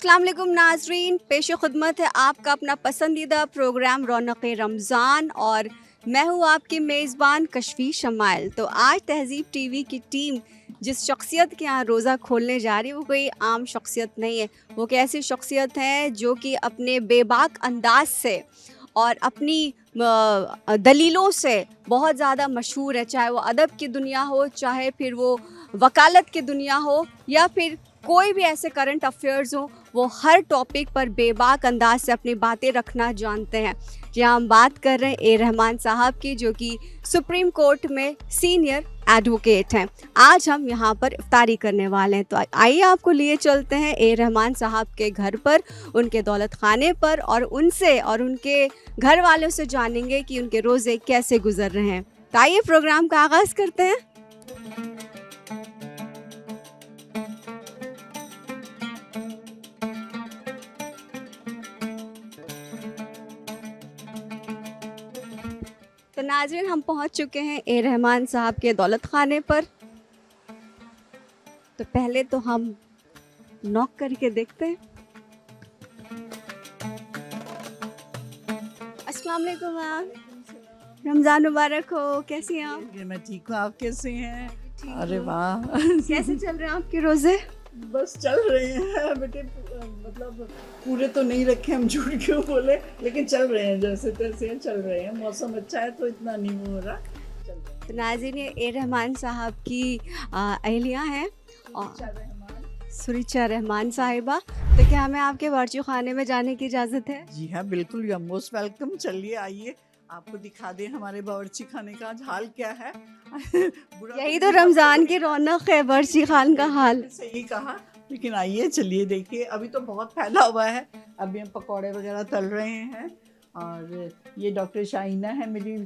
अस्सलाम वालेकुम नाजरीन, पेश खिदमत है आपका अपना पसंदीदा प्रोग्राम रौनक रमज़ान और मैं हूँ आपकी मेज़बान कशफी शमाइल। तो आज तहज़ीब टीवी की टीम जिस शख्सियत के यहाँ रोज़ा खोलने जा रही है वो कोई आम शख्सियत नहीं है। वो एक ऐसी शख्सियत है जो कि अपने बेबाक अंदाज से और अपनी दलीलों से बहुत ज़्यादा मशहूर है। चाहे वो अदब की दुनिया हो, चाहे फिर वो वकालत की दुनिया हो, या फिर कोई भी ऐसे करंट अफेयर्स हो, वो हर टॉपिक पर बेबाक अंदाज से अपनी बातें रखना जानते हैं। जहाँ हम बात कर रहे हैं ए रहमान साहब की, जो कि सुप्रीम कोर्ट में सीनियर एडवोकेट हैं। आज हम यहाँ पर इफ्तारी करने वाले हैं, तो आइए आपको लिए चलते हैं ए रहमान साहब के घर पर, उनके दौलत खाने पर, और उनसे और उनके घर वालों से जानेंगे कि उनके रोज़े कैसे गुजर रहे हैं। तो आइए प्रोग्राम का आगाज़ करते हैं। तो नाज़रीन, हम पहुंच चुके हैं ए रहमान साहब के दौलत खाने पर। तो पहले तो हम नॉक करके देखते हैं। अस्सलाम वालेकुम मैम, रमज़ान मुबारक हो। कैसी हैं आप? मैं ठीक हूँ, आप कैसे हैं? अरे वाह कैसे चल रहे हैं आपके रोज़े? बस चल रहे हैं बेटे, मतलब पूरे तो नहीं रखे, हम झूठ क्यों बोले, लेकिन चल रहे हैं जैसे तैसे चल रहे हैं। मौसम अच्छा है तो इतना नहीं हो रहा, चल रहे हैं। तो नाज़रीन, ये ए रहमान साहब की अहलिया हैं और सुरीचा रहमान साहिबा। तो क्या हमें आपके बावर्ची खाने में जाने की इजाज़त है? जी हाँ बिल्कुल, यू आर मोस्ट वेलकम। चलिए आइए, आपको दिखा दें हमारे बावर्ची खाने का आज हाल क्या है। यही तो रमज़ान की रौनक है, बावर्ची खान का हाल। सही कहा, लेकिन आइए चलिए देखिए, अभी तो बहुत फैला हुआ है। अभी हम पकौड़े वगैरह तल रहे हैं, और ये डॉक्टर शाहीना है, मेरी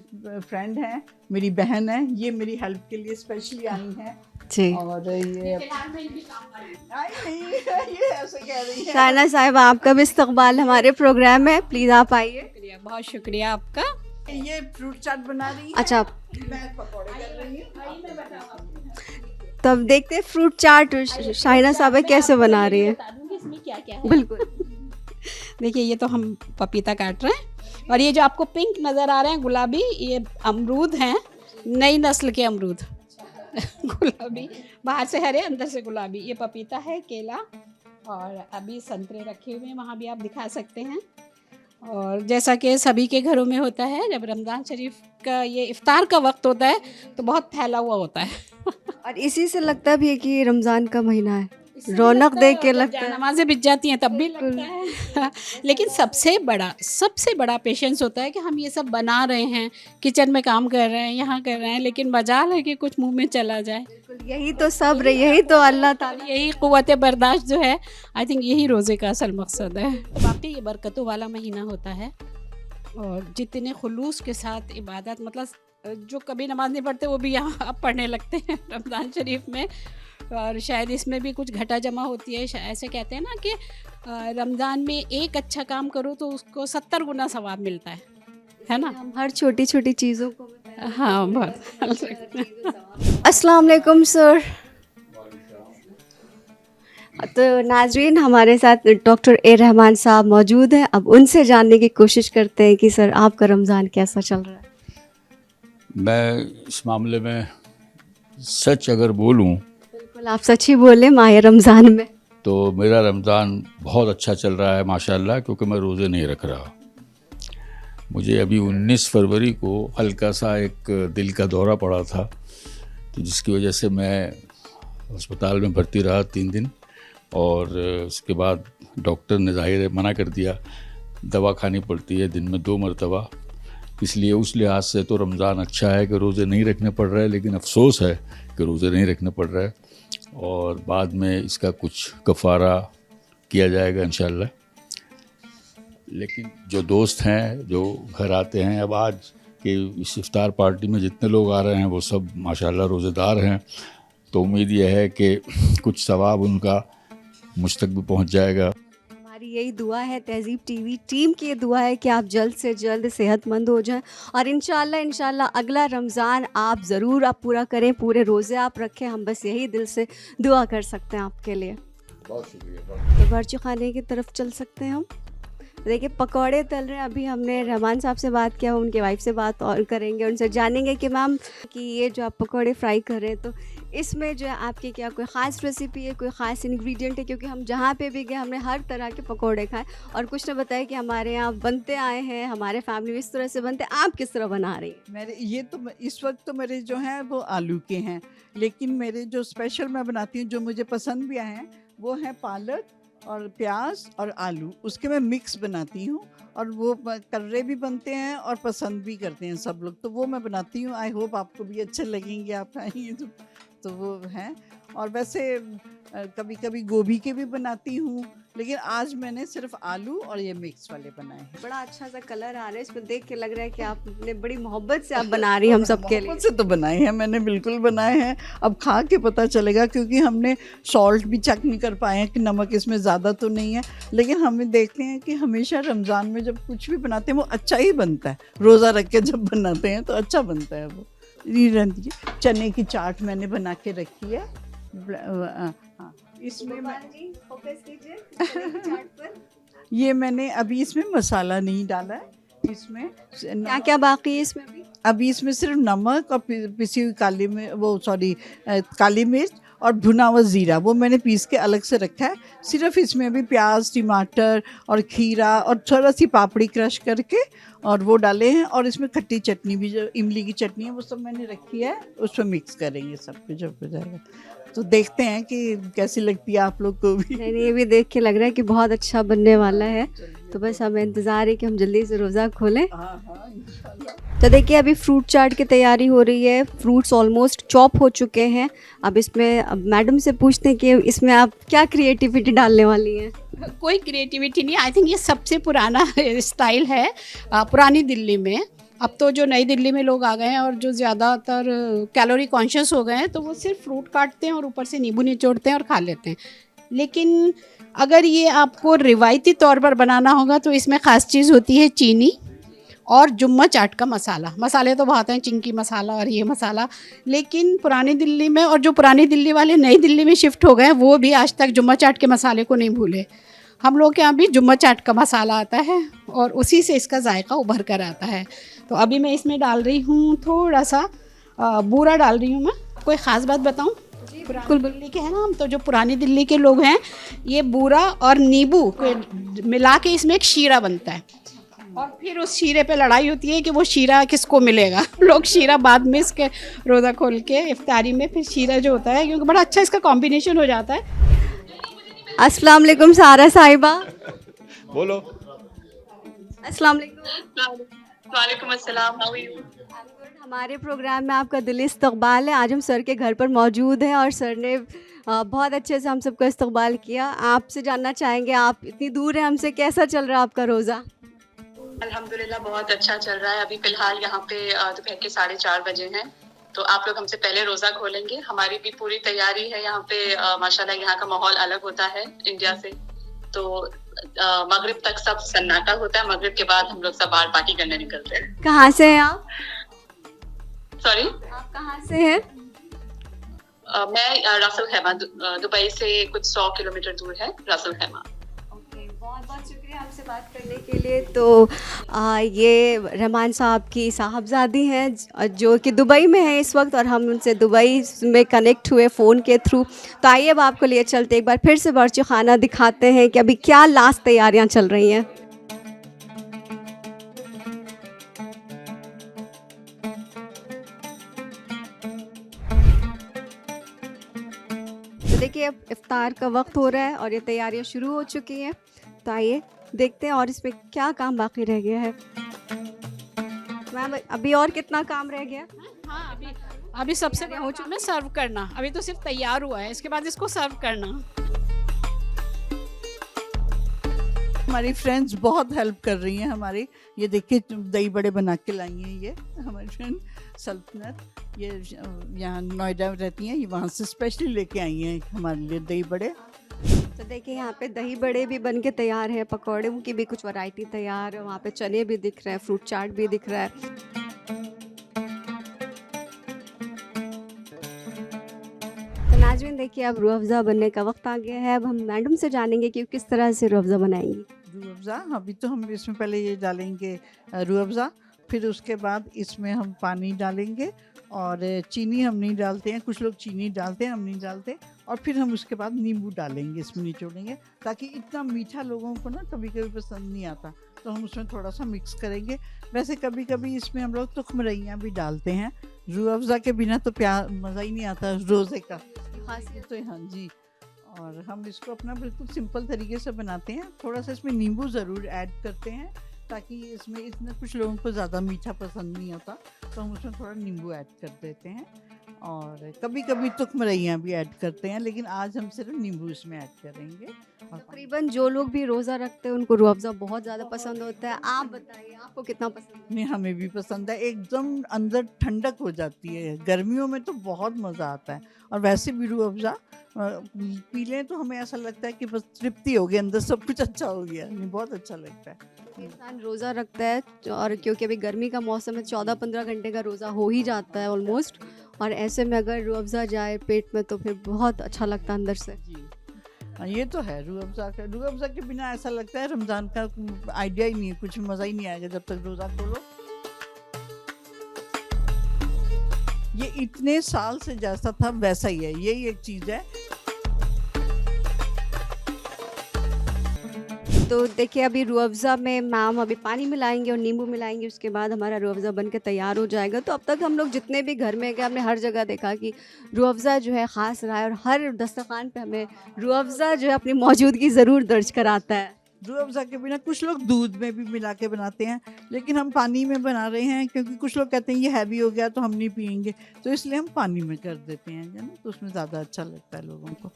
फ्रेंड है, मेरी बहन है, ये मेरी हेल्प के लिए स्पेशली आई हैं। जी, और ये ऐसे कह रही है। शाहीना साहिब, आपका भी इस्तकबाल हमारे प्रोग्राम में, प्लीज़ आप आइए। बहुत शुक्रिया आपका। ये फ्रूट चाट बना रही है, अच्छा, मैं पकौड़े कर रही हूँ। तब देखते हैं फ्रूट चाट शाहीना साहब कैसे बना रही है। इसमें क्या क्या है। बिल्कुल। देखिए, ये तो हम पपीता काट रहे हैं, और ये जो आपको पिंक नज़र आ रहे हैं गुलाबी, ये अमरूद हैं, नई नस्ल के अमरूद। गुलाबी, बाहर से हरे अंदर से गुलाबी। ये पपीता है, केला, और अभी संतरे रखे हुए हैं, वहाँ भी आप दिखा सकते हैं। और जैसा कि सभी के घरों में होता है, जब रमज़ान शरीफ का ये इफ्तार का वक्त होता है तो बहुत फैला हुआ होता है। और इसी से लगता भी है कि ये रमज़ान का महीना है, रौनक देख के लगता है। नमाज़ें बिछ जाती हैं तब भी लगता है। लेकिन सबसे बड़ा पेशेंस होता है कि हम ये सब बना रहे हैं, किचन में काम कर रहे हैं, यहाँ कर रहे हैं, लेकिन मजाल है कि कुछ मुंह में चला जाए। यही तो सब्र, यही तो अल्लाह ताला, यही क़ुव्वत बर्दाश्त जो है, आई थिंक यही रोज़े का असल मकसद है। वाकई ये बरकतों वाला महीना होता है, और जितने खुलूस के साथ इबादत, मतलब जो कभी नमाज नहीं पढ़ते वो भी यहाँ अब पढ़ने लगते हैं रमज़ान शरीफ में। और शायद इसमें भी कुछ घटा जमा होती है। ऐसे कहते हैं ना कि रमज़ान में एक अच्छा काम करो तो उसको 70 गुना सवाब मिलता है ना। हम हर छोटी छोटी चीज़ों को हाँ, बहुत। अस्सलाम वालेकुम सर। तो नाजरीन, हमारे साथ डॉक्टर ए रहमान साहब मौजूद हैं। अब उनसे जानने की कोशिश करते हैं कि सर, आपका रमज़ान कैसा चल रहा है? मैं इस मामले में सच अगर बोलूं बिल्कुल, आप सच ही बोले। माह रमज़ान में तो मेरा रमज़ान बहुत अच्छा चल रहा है माशाल्लाह, क्योंकि मैं रोज़े नहीं रख रहा। मुझे अभी 19 फरवरी को हल्का सा एक दिल का दौरा पड़ा था, तो जिसकी वजह से मैं अस्पताल में भर्ती रहा 3 दिन, और उसके बाद डॉक्टर ने ज़ाहिर है मना कर दिया, दवा खानी पड़ती है दिन में 2 मरतबा। इसलिए उस लिहाज से तो रमज़ान अच्छा है कि रोज़े नहीं रखने पड़ रहे, लेकिन अफसोस है कि रोज़े नहीं रखने पड़ रहे, और बाद में इसका कुछ कफ़ारा किया जाएगा इंशाअल्लाह। लेकिन जो दोस्त हैं जो घर आते हैं, अब आज के इस इफ्तार पार्टी में जितने लोग आ रहे हैं वो सब माशाल्लाह रोज़ेदार हैं, तो उम्मीद यह है कि कुछ सवाब उनका मुझ तक भी पहुंच जाएगा। हमारी यही दुआ है, तहज़ीब टीवी टीम की ये दुआ है कि आप जल्द से जल्द सेहतमंद हो जाएं, और इंशाल्लाह अगला रमज़ान आप ज़रूर पूरा करें, पूरे रोज़े आप रखें। हम बस यही दिल से दुआ कर सकते हैं आपके लिए। बहुत शुक्रिया। तो बावर्ची खाने की तरफ चल सकते हैं हम। देखिए पकौड़े तल रहे हैं। अभी हमने रहमान साहब से बात किया, उनके वाइफ से बात और करेंगे, उनसे जानेंगे कि मैम कि ये जो आप पकौड़े फ्राई कर रहे हैं तो इसमें जो है आपकी क्या कोई ख़ास रेसिपी है, कोई ख़ास इंग्रेडिएंट है? क्योंकि हम जहाँ पे भी गए हमने हर तरह के पकौड़े खाए और कुछ ने बताया कि हमारे यहाँ बनते आए हैं, हमारे फैमिली में इस तरह से बनते हैं। आप किस तरह बना रही हैं? मेरे ये तो इस वक्त तो मेरे जो हैं वो आलू के हैं, लेकिन मेरे जो स्पेशल मैं बनाती हूँ जो मुझे पसंद भी आए हैं वो हैं पालक और प्याज और आलू, उसके मैं मिक्स बनाती हूँ और वो कर्रे भी बनते हैं और पसंद भी करते हैं सब लोग, तो वो मैं बनाती हूँ। आई होप आपको भी अच्छे लगेंगे, आप आएंगे तो वो हैं। और वैसे कभी कभी गोभी के भी बनाती हूँ, लेकिन आज मैंने सिर्फ आलू और ये मिक्स वाले बनाए हैं। बड़ा अच्छा सा कलर आ रहा है इसमें, देख के लग रहा है कि आपने बड़ी मोहब्बत से आप बना रही हैं हम सबके लिए। मोहब्बत से तो बनाए हैं मैंने, बिल्कुल बनाए हैं। अब खा के पता चलेगा, क्योंकि हमने सॉल्ट भी चेक नहीं कर पाए हैं कि नमक इसमें ज़्यादा तो नहीं है, लेकिन हमें देखते हैं कि हमेशा रमज़ान में जब कुछ भी बनाते हैं वो अच्छा ही बनता है। रोज़ा रख के जब बनाते हैं तो अच्छा बनता है वो। चने की चाट मैंने बना के रखी है। हाँ, इसमें ये मैंने अभी इसमें मसाला नहीं डाला है, इसमें क्या क्या बाकी है इसमें अभी इसमें सिर्फ नमक और पिसी हुई काली मिर्च और भुना हुआ ज़ीरा, वो मैंने पीस के अलग से रखा है। सिर्फ इसमें अभी प्याज, टमाटर और खीरा और थोड़ा सी पापड़ी क्रश करके और वो डाले हैं, और इसमें खट्टी चटनी भी, जो इमली की चटनी है वो सब मैंने रखी है, उसमें मिक्स करेंगे सब कुछ जब हो जाएगा। तो देखते हैं कि कैसी लगती है आप लोग को भी। नहीं, ये भी देख के लग रहा है कि बहुत अच्छा बनने वाला है। तो बस हमें इंतज़ार है कि हम जल्दी से रोज़ा खोलें। तो देखिए अभी फ्रूट चाट की तैयारी हो रही है। फ्रूट्स ऑलमोस्ट चॉप हो चुके हैं। अब मैडम से पूछते हैं कि इसमें आप क्या क्रिएटिविटी डालने वाली हैं? कोई क्रिएटिविटी नहीं, आई थिंक ये सबसे पुराना स्टाइल है पुरानी दिल्ली में। अब तो जो नई दिल्ली में लोग आ गए हैं और जो ज़्यादातर कैलोरी कॉन्शियस हो गए हैं तो वो सिर्फ फ्रूट काटते हैं और ऊपर से नींबू निचोड़ते हैं और खा लेते हैं। लेकिन अगर ये आपको रिवायती तौर पर बनाना होगा तो इसमें ख़ास चीज़ होती है चीनी और जुम्मा चाट का मसाला। मसाले तो बहुत हैं, चिंकी मसाला और ये मसाला, लेकिन पुरानी दिल्ली में और जो पुरानी दिल्ली वाले नई दिल्ली में शिफ्ट हो गए वो भी आज तक जुम्मा चाट के मसाले को नहीं भूले। हम लोग के यहाँ भी जुम्मा चाट का मसाला आता है और उसी से इसका जायका उभर कर आता है। तो अभी मैं इसमें डाल रही हूँ थोड़ा सा बूरा डाल रही हूँ मैं। कोई ख़ास बात बताऊँ? पुरानी दिल्ली के हैं ना हम, तो जो पुरानी दिल्ली के लोग हैं ये बूरा और नींबू मिला के इसमें एक शीरा बनता है और फिर उस शीरे पे लड़ाई होती है कि वो शीरा किसको मिलेगा। लोग शीरा बाद में इसके रोज़ा खोल के इफ्तारी में फिर शीरा जो होता है, क्योंकि बड़ा अच्छा इसका कॉम्बिनेशन हो जाता है। अस्सलाम वालेकुम सारा साहिबा। बोलो। अस्सलाम वालेकुम। वालेकुम अस्सलाम, हाउ आर यू? हमारे प्रोग्राम में आपका दिली इस्तकबाल है। आज हम सर के घर पर मौजूद हैं और सर ने बहुत अच्छे से हम सबका इस्तकबाल किया। आपसे जानना चाहेंगे, आप इतनी दूर हैं हमसे, कैसा चल रहा है आपका रोज़ा? अल्हम्दुलिल्लाह बहुत अच्छा चल रहा है। अभी फ़िलहाल यहाँ पे दोपहर के 4:30 बजे हैं, तो आप लोग हमसे पहले रोज़ा खोलेंगे। हमारी भी पूरी तैयारी है यहाँ पे। माशाल्लाह यहाँ का माहौल अलग होता है इंडिया से, तो मगरिब तक सब सन्नाटा होता है। मगरिब के बाद हम लोग सब बाहर पार्टी करने निकलते हैं। कहाँ से हैं आप? सॉरी, आप कहाँ से हैं? मैं रासल खैमा, दुबई से कुछ 100 किलोमीटर दूर है रासल खैमा। बहुत बहुत शुक्रिया हमसे बात करने के लिए। तो ये रहमान साहब की साहबजादी हैं जो कि दुबई में है इस वक्त, और हम उनसे दुबई में कनेक्ट हुए फ़ोन के थ्रू। तो आइए अब आपको लिए चलते एक बार फिर से बावर्ची खाना दिखाते हैं कि अभी क्या लास्ट तैयारियां चल रही हैं। तो देखिए अब इफ्तार का वक्त हो रहा है और ये तैयारियां शुरू हो चुकी हैं। तो आइए देखते हैं और इसमें क्या काम बाकी रह गया है। मैम अभी और कितना काम रह गया? हाँ, अभी सबसे हो चुका है सर्व करना। अभी तो सिर्फ तैयार हुआ है, इसके बाद इसको सर्व करना। हमारी फ्रेंड्स बहुत हेल्प कर रही हैं हमारी। ये देखिए दही बड़े बना के लाई हैं ये हमारी फ्रेंड सल्तनत, ये यहाँ नोएडा रहती हैं, ये वहाँ से स्पेशली लेके आई हैं हमारे लिए दही बड़े। तो देखिए यहाँ पे दही बड़े भी बन के तैयार है, पकौड़े की भी कुछ वैरायटी तैयार है, वहाँ पे चने भी दिख रहे हैं, फ्रूट चाट भी दिख रहा है। तो नाज़रीन देखिए अब रूह अफ़ज़ा बनने का वक्त आ गया है। अब हम मैडम से जानेंगे कि किस तरह से रूह अफ़ज़ा बनाएंगी। रूह अफ़ज़ा अभी तो हम इसमें पहले ये डालेंगे रूह अफ़ज़ा, फिर उसके बाद इसमें हम पानी डालेंगे और चीनी हम नहीं डालते हैं, कुछ लोग चीनी डालते हैं, हम नहीं डालते। और फिर हम उसके बाद नींबू डालेंगे, इसमें निचोड़ेंगे, ताकि इतना मीठा लोगों को ना कभी कभी पसंद नहीं आता, तो हम उसमें थोड़ा सा मिक्स करेंगे। वैसे कभी कभी इसमें हम लोग तुखमरइयाँ भी डालते हैं। रूह अफ़ज़ा के बिना तो मज़ा ही नहीं आता रोज़े का, खासियत तो हाँ जी। और हम इसको अपना बिल्कुल सिंपल तरीके से बनाते हैं। थोड़ा सा इसमें नींबू ज़रूर ऐड करते हैं, ताकि इसमें इतना कुछ लोगों को ज़्यादा मीठा पसंद नहीं होता, तो हम उसमें थोड़ा नींबू ऐड कर देते हैं। और कभी कभी तुखमरइयाँ भी ऐड करते हैं, लेकिन आज हम सिर्फ नींबू इसमें ऐड करेंगे। और तकरीबन जो लोग भी रोज़ा रखते हैं उनको रूह अफ़ज़ा बहुत ज़्यादा पसंद होता है। आप बताइए आपको कितना पसंद है? नहीं, हमें भी पसंद है, एकदम अंदर ठंडक हो जाती है। गर्मियों में तो बहुत मज़ा आता है, और वैसे भी रूह अफ़ज़ा पी लें तो हमें ऐसा लगता है कि बस तृप्ति हो गई, अंदर सब कुछ अच्छा हो गया। नहीं, बहुत अच्छा लगता है। इंसान रोज़ा रखता है और क्योंकि अभी गर्मी का मौसम है 14-15 घंटे का रोज़ा हो ही जाता है ऑलमोस्ट, और ऐसे में अगर रूह अफ़ज़ा जाए पेट में तो फिर बहुत अच्छा लगता है अंदर से। जी हाँ, ये तो है। रूह अफ़ज़ा के बिना ऐसा लगता है रमज़ान का आइडिया ही नहीं है, कुछ मज़ा ही नहीं आएगा जब तक रोज़ा खोलो। ये इतने साल से जैसा था वैसा ही है, यही एक चीज़ है। तो देखिए अभी रूह अफ़ज़ा में मैम अभी पानी मिलाएंगे और नींबू मिलाएंगे, उसके बाद हमारा रूह अफ़ज़ा बन के तैयार हो जाएगा। तो अब तक हम लोग जितने भी घर में गए हमने हर जगह देखा कि रूह अफ़ज़ा जो है ख़ास रहा है, और हर दस्तरखान पे हमें रूह अफ़ज़ा जो है अपनी मौजूदगी ज़रूर दर्ज कराता है। रूह अफ़ज़ा के बिना कुछ लोग दूध में भी मिला के बनाते हैं, लेकिन हम पानी में बना रहे हैं, क्योंकि कुछ लोग कहते हैं ये हैवी हो गया तो हम नहीं पियेंगे, तो इसलिए हम पानी में कर देते हैं, है ना, तो उसमें ज़्यादा अच्छा लगता है लोगों को।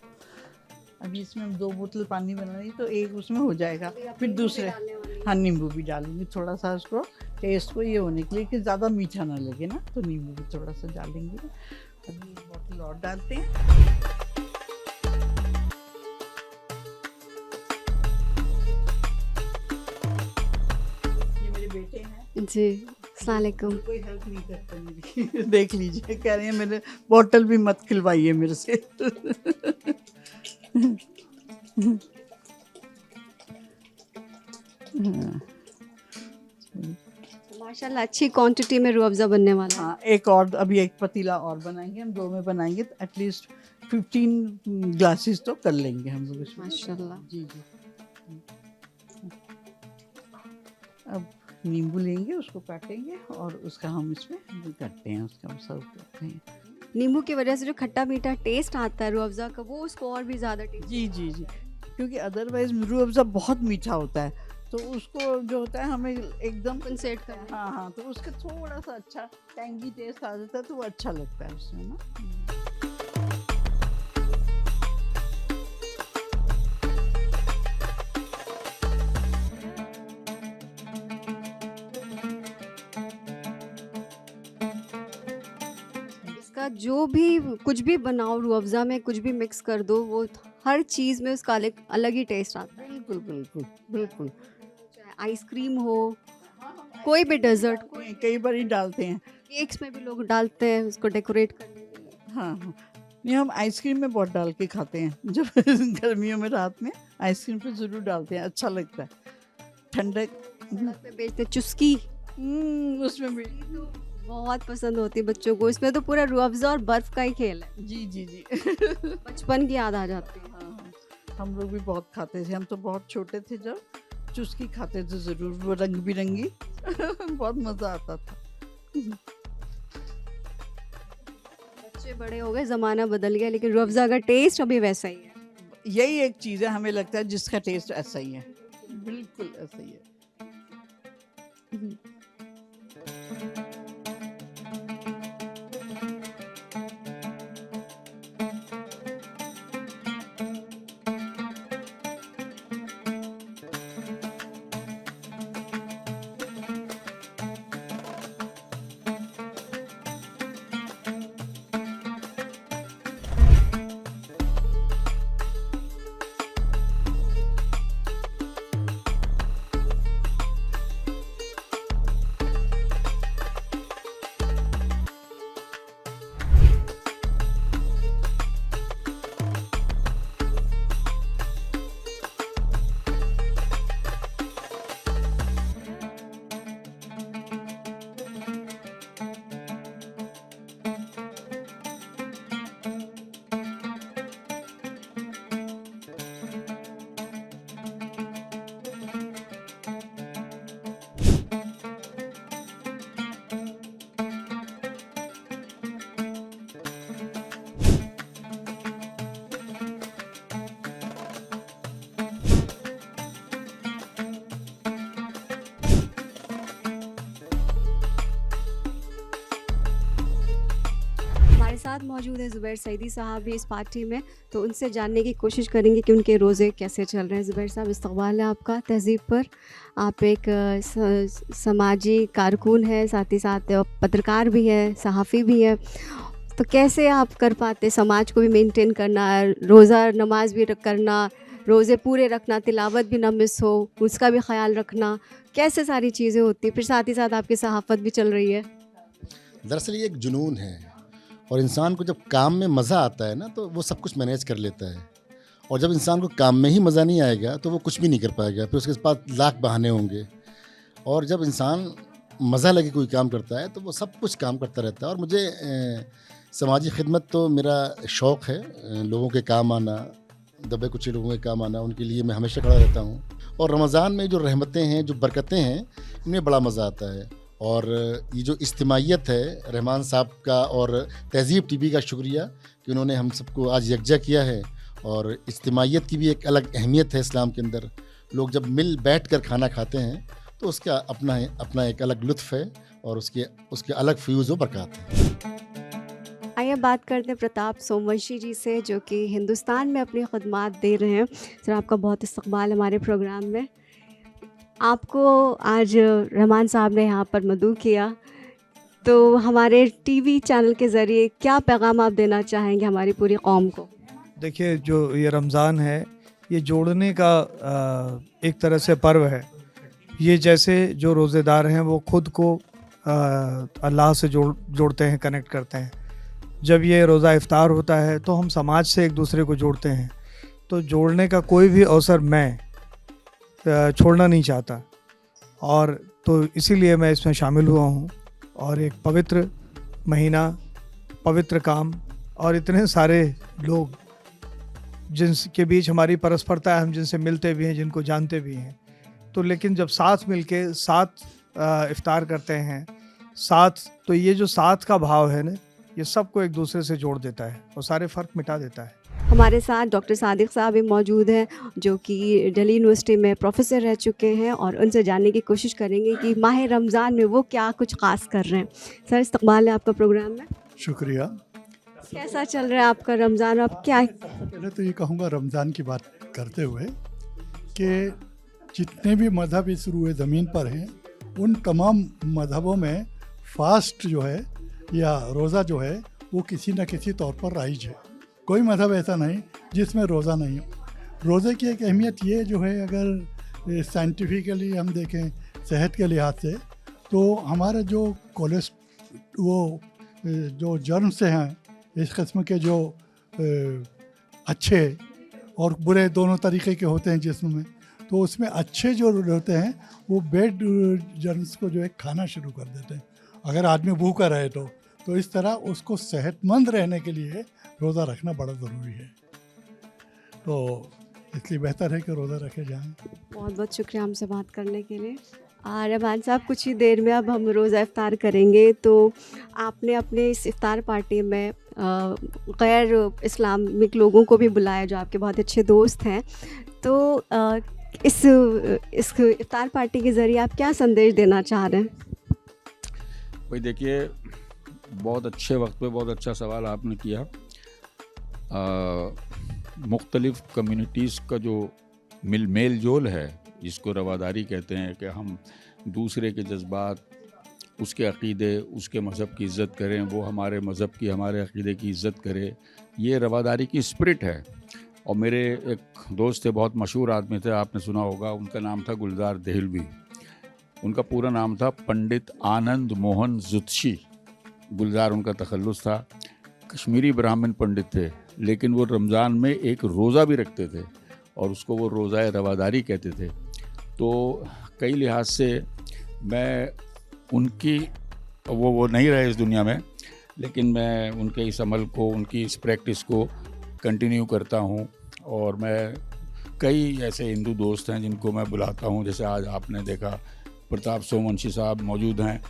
अभी इसमें हम 2 बोतल पानी बना रही, तो एक उसमें हो जाएगा, फिर दूसरे हाँ नींबू भी डालूंगी थोड़ा सा, उसको टेस्ट को ये होने के लिए कि ज़्यादा मीठा ना लगे ना, तो नींबू भी थोड़ा सा डालेंगे। अभी 1 बोतल और डालते हैं। ये मेरे बेटे हैं जी, अस्सलाम वालेकुम। कोई हेल्प नहीं करता मेरी देख लीजिए, कह रहे हैं मेरे बोतल भी मत खिलवाइए मेरे से। माशाल्लाह अच्छी क्वांटिटी में रूह अफ़ज़ा बनने वाला है। हाँ, एक और अभी एक पतीला और बनाएंगे हम, 2 में बनाएंगे तो एटलीस्ट 15 ग्लासेस तो कर लेंगे हम लोग इसमें। माशाल्लाह। जी जी। अब नींबू लेंगे, उसको काटेंगे और उसका हम इसमें करते हैं, उसका हम सर्व करते हैं। नींबू की वजह से जो खट्टा मीठा टेस्ट आता है रूह अफ़ज़ा का, वो उसको और भी ज़्यादा टेस्ट। जी जी जी, क्योंकि अदरवाइज रूह अफ़ज़ा बहुत मीठा होता है, तो उसको जो होता है हमें एकदम कंसेट करना। हाँ हाँ, तो उसका थोड़ा सा अच्छा टैंगी टेस्ट आ जाता है, तो वो अच्छा लगता है उसमें ना। इसका जो भी कुछ भी बनाओ रूह अफ़ज़ा में कुछ भी मिक्स कर दो, वो हर चीज़ में उसका अलग ही टेस्ट आता है। बिल्कुल बिल्कुल बिल्कुल। चाहे आइसक्रीम हो, कोई भी डेजर्ट, कई बार ही डालते हैं। केक्स में भी लोग डालते हैं उसको डेकोरेट करने के लिए। हाँ हाँ, नहीं हम आइसक्रीम में बहुत डाल के खाते हैं, जब गर्मियों में रात में आइसक्रीम पे ज़रूर डालते हैं, अच्छा लगता है, ठंडक। सड़क पे बेचते चुस्की, उसमें भी बहुत पसंद होती है बच्चों को। इसमें तो पूरा रूह अफ़ज़ा और बर्फ़ का ही खेल है, जी जी जी। बचपन की याद आ जाती है। हाँ हाँ, हम लोग भी बहुत खाते थे, हम तो बहुत छोटे थे जब चुस्की खाते थे ज़रूर, वो रंग बिरंगी। बहुत मज़ा आता था। बच्चे बड़े हो गए, ज़माना बदल गया, लेकिन रूह अफ़ज़ा का टेस्ट अभी वैसा ही है। यही एक चीज़ है, हमें लगता है जिसका टेस्ट ऐसा ही है, बिल्कुल ऐसा ही है। हमारे साथ मौजूद है ज़ुबैर सईदी साहब भी इस पार्टी में, तो उनसे जानने की कोशिश करेंगे कि उनके रोज़े कैसे चल रहे हैं। ज़ुबैर साहब, इस्तक़बाल है आपका तहज़ीब पर। आप एक समाजी कारकुन हैं, साथ ही साथ पत्रकार भी हैं, सहाफ़ी भी हैं। तो कैसे आप कर पाते समाज को भी मेंटेन करना, रोज़ा नमाज भी करना, रोज़े पूरे रखना, तिलावत भी ना मिस हो, उसका भी ख्याल रखना, कैसे सारी चीज़ें होती हैं, फिर साथ ही साथ आपकी सहाफ़त भी चल रही है। दरअसल ये एक जुनून है, और इंसान को जब काम में मज़ा आता है ना तो वो सब कुछ मैनेज कर लेता है, और जब इंसान को काम में ही मज़ा नहीं आएगा तो वो कुछ भी नहीं कर पाएगा, फिर उसके पास लाख बहाने होंगे। और जब इंसान मज़ा लगे कोई काम करता है तो वो सब कुछ काम करता रहता है। और मुझे समाजी खिदमत तो मेरा शौक़ है, लोगों के काम आना, दबे कुचले लोगों के काम आना, उनके लिए मैं हमेशा खड़ा रहता हूँ। और रमज़ान में जो रहमतें हैं, जो बरकतें हैं, इनमें बड़ा मज़ा आता है। और ये जो इज्तिमाइयत है, रहमान साहब का और तहज़ीब टीवी का शुक्रिया कि उन्होंने हम सबको आज यकजा किया है। और इज्तिमाइयत की भी एक अलग अहमियत है इस्लाम के अंदर। लोग जब मिल बैठ कर खाना खाते हैं तो उसका अपना एक अलग लुत्फ़ है, और उसके अलग फ्यूज़ व बरक़ात हैं। आइए बात करते हैं प्रताप सोमवंशी जी से, जो कि हिंदुस्तान में अपनी खिदमात दे रहे हैं। सर, आपका बहुत इस्तक़बाल हमारे प्रोग्राम में। आपको आज रहमान साहब ने यहाँ पर मदऊ किया, तो हमारे टीवी चैनल के ज़रिए क्या पैगाम आप देना चाहेंगे हमारी पूरी कौम को? देखिए, जो ये रमज़ान है, ये जोड़ने का एक तरह से पर्व है। ये जैसे जो रोज़ेदार हैं वो ख़ुद को अल्लाह से जोड़ते हैं, कनेक्ट करते हैं। जब ये रोज़ा इफ्तार होता है तो हम समाज से एक दूसरे को जोड़ते हैं। तो जोड़ने का कोई भी अवसर मैं छोड़ना नहीं चाहता, और तो इसीलिए मैं इसमें शामिल हुआ हूँ। और एक पवित्र महीना, पवित्र काम, और इतने सारे लोग जिनके बीच हमारी परस्परता है, हम जिनसे मिलते भी हैं, जिनको जानते भी हैं। तो लेकिन जब साथ मिलके साथ इफ्तार करते हैं साथ, तो ये जो साथ का भाव है ना, ये सबको एक दूसरे से जोड़ देता है और सारे फ़र्क मिटा देता है। हमारे साथ डॉक्टर सादिक साहब भी मौजूद हैं, जो कि दिल्ली यूनिवर्सिटी में प्रोफेसर रह चुके हैं, और उनसे जानने की कोशिश करेंगे कि माह रमज़ान में वो क्या कुछ ख़ास कर रहे हैं। सर, इस्तक़बाल है आपका प्रोग्राम में। शुक्रिया। कैसा चल रहा है आपका रमज़ान? आप क्या पहले तो ये कहूँगा रमज़ान की बात करते हुए कि जितने भी मज़हब इस रूए ज़मीन पर हैं, उन तमाम मज़हबों में फ़ास्ट जो है या रोज़ा जो है वो किसी न किसी तौर पर राइज है। कोई मज़हब ऐसा नहीं जिसमें रोज़ा नहीं हो। रोज़े की एक अहमियत ये जो है, अगर साइंटिफिकली हम देखें सेहत के लिहाज से, तो हमारा जो जो जर्म्स हैं, इस किस्म के जो अच्छे और बुरे दोनों तरीके के होते हैं जिस्म में, तो उसमें अच्छे जो होते हैं वो बैड जर्म्स को जो है खाना शुरू कर देते हैं अगर आदमी भूखा रहे तो इस तरह उसको सेहतमंद रहने के लिए रोज़ा रखना बड़ा ज़रूरी है। तो इसलिए बेहतर है कि रोज़ा रखे जाएं। बहुत बहुत शुक्रिया हमसे बात करने के लिए। रहमान साहब, कुछ ही देर में अब हम रोज़ा इफ्तार करेंगे, तो आपने अपने इस इफ्तार पार्टी में गैर इस्लामिक लोगों को भी बुलाया, जो आपके बहुत अच्छे दोस्त हैं। तो इस इफ्तार पार्टी के ज़रिए आप क्या संदेश देना चाह रहे हैं? भाई देखिए, बहुत अच्छे वक्त पे बहुत अच्छा सवाल आपने किया। मुख्तलिफ़ कम्युनिटीज़ का जो मेल जोल है, जिसको रवादारी कहते हैं, कि हम दूसरे के जज्बात, उसके अक़ीदे, उसके मज़हब की इज़्ज़त करें, वो हमारे मज़हब की, हमारे अक़ीदे की इज़्ज़त करे, ये रवादारी की स्पिरिट है। और मेरे एक दोस्त थे, बहुत मशहूर आदमी थे, आपने सुना होगा, उनका नाम था गुलजार देहलवी। उनका पूरा नाम था पंडित आनंद मोहन जुत्शी। गुलजार उनका तखल्लुस था। कश्मीरी ब्राह्मण पंडित थे, लेकिन वो रमज़ान में एक रोज़ा भी रखते थे, और उसको वो रोज़ाए रवादारी कहते थे। तो कई लिहाज से मैं उनकी, वो नहीं रहे इस दुनिया में, लेकिन मैं उनके इस अमल को, उनकी इस प्रैक्टिस को कंटिन्यू करता हूँ। और मैं कई ऐसे हिंदू दोस्त हैं जिनको मैं बुलाता हूँ, जैसे आज आपने देखा प्रताप सोमवंशी साहब मौजूद हैं।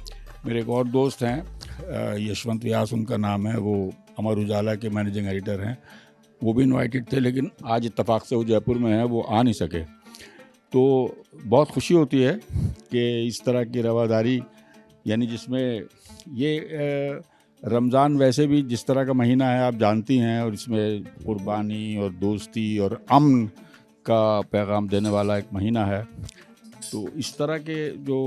मेरे एक और दोस्त हैं यशवंत व्यास उनका नाम है, वो अमर उजाला के मैनेजिंग एडिटर हैं, वो भी इनवाइटेड थे, लेकिन आज इत्तफाक से वो जयपुर में हैं, वो आ नहीं सके। तो बहुत खुशी होती है कि इस तरह की रवादारी, यानी जिसमें ये रमज़ान वैसे भी जिस तरह का महीना है आप जानती हैं, और इसमें कुर्बानी और दोस्ती और अमन का पैगाम देने वाला एक महीना है। तो इस तरह के जो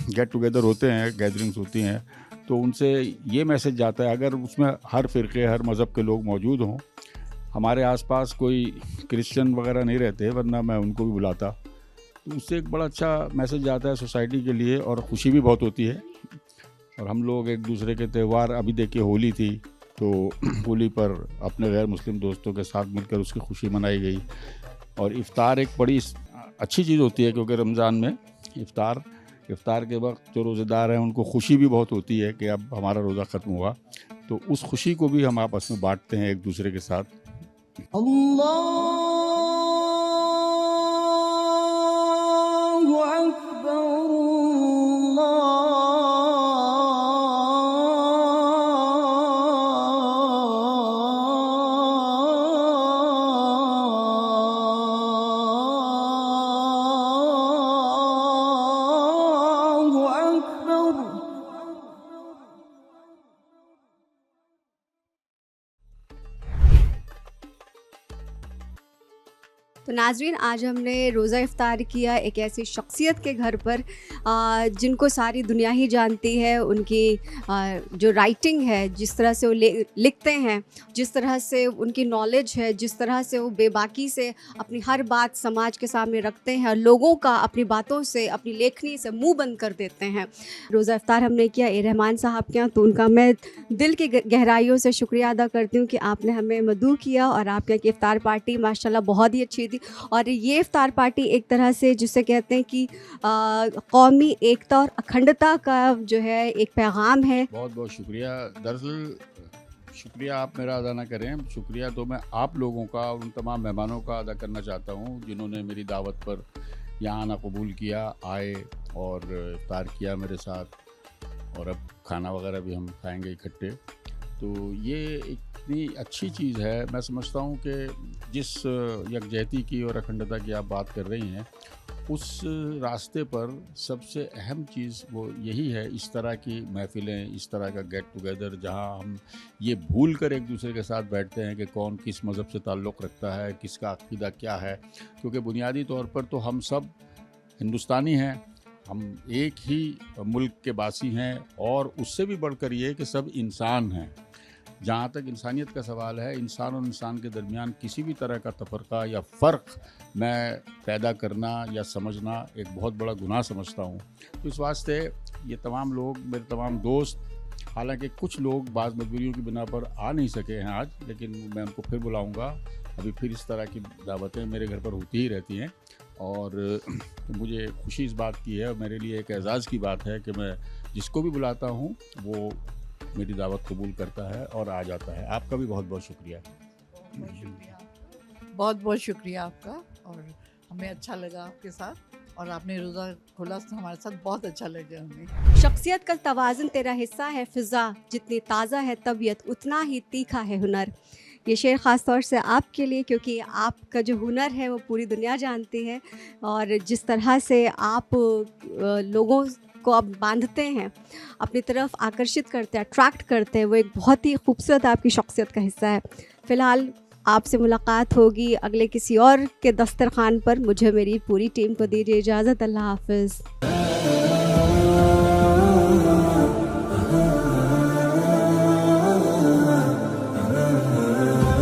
गेट टुगेदर होते हैं, गैदरिंग्स होती हैं, तो उनसे ये मैसेज जाता है, अगर उसमें हर फ़िरके हर मज़हब के लोग मौजूद हों, हमारे आसपास कोई क्रिश्चियन वगैरह नहीं रहते वरना मैं उनको भी बुलाता, तो उससे एक बड़ा अच्छा मैसेज जाता है सोसाइटी के लिए और ख़ुशी भी बहुत होती है। और हम लोग एक दूसरे के त्यौहार, अभी देखिए होली थी, तो होली पर अपने गैर मुस्लिम दोस्तों के साथ मिलकर उसकी खुशी मनाई गई। और इफ़्तार एक बड़ी अच्छी चीज़ होती है, क्योंकि रमज़ान में इफ़्तार के वक्त जो रोज़ेदार हैं उनको खुशी भी बहुत होती है कि अब हमारा रोज़ा ख़त्म हुआ, तो उस खुशी को भी हम आपस में बांटते हैं एक दूसरे के साथ। तो नाज़रीन, आज हमने रोज़ा इफ्तार किया एक ऐसी शख्सियत के घर पर जिनको सारी दुनिया ही जानती है। उनकी जो राइटिंग है, जिस तरह से वो लिखते हैं, जिस तरह से उनकी नॉलेज है, जिस तरह से वो बेबाकी से अपनी हर बात समाज के सामने रखते हैं और लोगों का अपनी बातों से, अपनी लेखनी से मुंह बंद कर देते हैं। रोज़ा इफ्तार हमने किया ए रहमान साहब के यहाँ, तो उनका मैं दिल की गहराइयों से शुक्रिया अदा करती हूँ कि आपने हमें मदऊ किया और आपके यहाँ की इफ्तार पार्टी माशाल्लाह बहुत ही अच्छी थी। और ये इफ्तार पार्टी एक तरह से जिसे कहते हैं कि कौमी एकता और अखंडता का जो है एक पैगाम है। बहुत बहुत शुक्रिया। दरअसल शुक्रिया आप मेरा अदा ना करें, शुक्रिया तो मैं आप लोगों का और उन तमाम मेहमानों का अदा करना चाहता हूँ जिन्होंने मेरी दावत पर यहाँ आना कबूल किया, आए और इफ्तार किया मेरे साथ, और अब खाना वगैरह भी हम खाएंगे इकट्ठे। तो ये इतनी अच्छी चीज़ है। मैं समझता हूँ कि जिस यकजहती की और अखंडता की आप बात कर रही हैं, उस रास्ते पर सबसे अहम चीज़ वो यही है, इस तरह की महफ़िलें, इस तरह का गेट टुगेदर, जहाँ हम ये भूल कर एक दूसरे के साथ बैठते हैं कि कौन किस मज़हब से ताल्लुक़ रखता है, किसका अक़ीदा क्या है। क्योंकि बुनियादी तौर पर तो हम सब हिंदुस्तानी हैं, हम एक ही मुल्क के बासी हैं, और उससे भी बढ़कर ये कि सब इंसान हैं। जहाँ तक इंसानियत का सवाल है, इंसान और इंसान के दरमियान किसी भी तरह का तफ़रक़ा या फ़र्क मैं पैदा करना या समझना एक बहुत बड़ा गुनाह समझता हूँ। तो इस वास्ते ये तमाम लोग, मेरे तमाम दोस्त, हालांकि कुछ लोग बाज़ मजबूरियों की बिना पर आ नहीं सके हैं आज, लेकिन मैं उनको फिर बुलाऊँगा। अभी फिर इस तरह की दावतें मेरे घर पर होती ही रहती हैं, और मुझे खुशी इस बात की है, और मेरे लिए एक एज़ाज़ की बात है कि मैं जिसको भी बुलाता हूँ वो मेरी दावत कबूल करता है और आ जाता है। आपका भी बहुत बहुत शुक्रिया। बहुत बहुत शुक्रिया आपका, और हमें अच्छा लगा आपके साथ, और आपने रोज़ा खोला तो हमारे साथ बहुत अच्छा लगा हमें। शख्सियत का तवाज़ुन तेरा हिस्सा है फ़िज़ा, जितनी ताज़ा है तबीयत उतना ही तीखा है हुनर। ये शेर ख़ास तौर से आपके लिए, क्योंकि आपका जो हुनर है वो पूरी दुनिया जानती है, और जिस तरह से आप लोगों को आप बांधते हैं, अपनी तरफ आकर्षित करते हैं, अट्रैक्ट करते हैं, वो एक बहुत ही खूबसूरत आपकी शख्सियत का हिस्सा है। फ़िलहाल आपसे मुलाकात होगी अगले किसी और के दस्तरखान पर। मुझे मेरी पूरी टीम को दीजिए इजाज़त। अल्लाह हाफ़िज़।